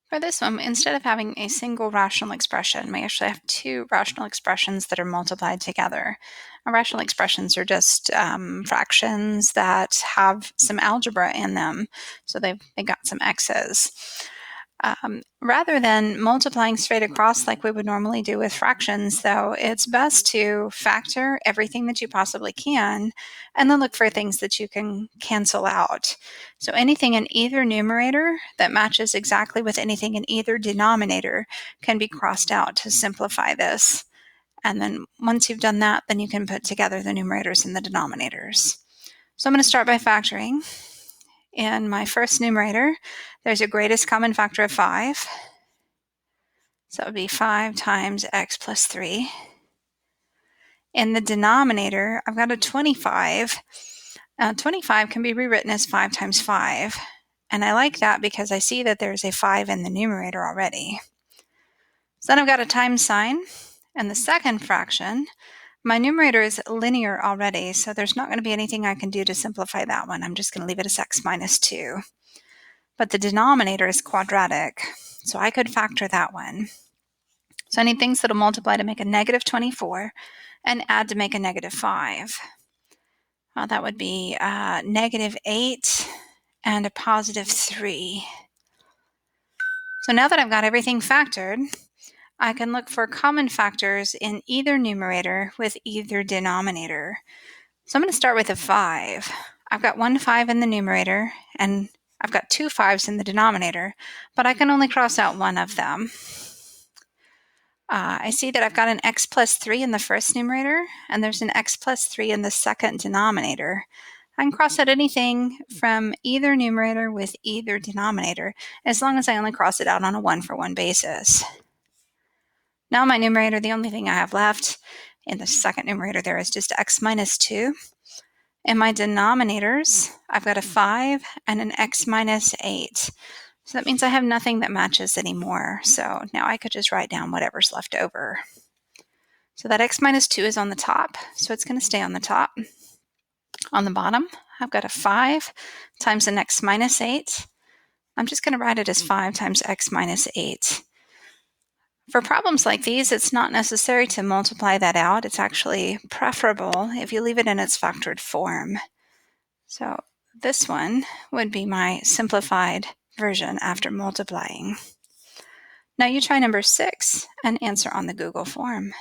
For this one, instead of having a single rational expression, we actually have two rational expressions that are multiplied together. Rational expressions are just fractions that have some algebra in them, so they got some x's. Rather than multiplying straight across like we would normally do with fractions, though, it's best to factor everything that you possibly can and then look for things that you can cancel out. So anything in either numerator that matches exactly with anything in either denominator can be crossed out to simplify this. And then once you've done that, then you can put together the numerators and the denominators. So I'm going to start by factoring. In my first numerator, there's a greatest common factor of 5. So it would be 5 times x plus 3. In the denominator, I've got a 25. 25 can be rewritten as 5 times 5. And I like that because I see that there's a 5 in the numerator already. So then I've got a times sign. And the second fraction, my numerator is linear already, so there's not going to be anything I can do to simplify that one. I'm just going to leave it as x minus 2. But the denominator is quadratic, so I could factor that one. So I need things that will multiply to make a negative 24 and add to make a negative 5. That would be negative 8 and a positive 3. So now that I've got everything factored, I can look for common factors in either numerator with either denominator. So I'm going to start with a 5. I've got one 5 in the numerator, and I've got two 5s in the denominator, but I can only cross out one of them. I see that I've got an x plus 3 in the first numerator, and there's an x plus 3 in the second denominator. I can cross out anything from either numerator with either denominator, as long as I only cross it out on a one-for-one basis. Now my numerator, the only thing I have left in the second numerator there is just x minus 2. In my denominators, I've got a 5 and an x minus 8. So that means I have nothing that matches anymore. So now I could just write down whatever's left over. So that x minus 2 is on the top, so it's going to stay on the top. On the bottom, I've got a 5 times an x minus 8. I'm just going to write it as 5 times x minus 8. For problems like these, it's not necessary to multiply that out. It's actually preferable if you leave it in its factored form. So this one would be my simplified version after multiplying. Now you try number 6 and answer on the Google form.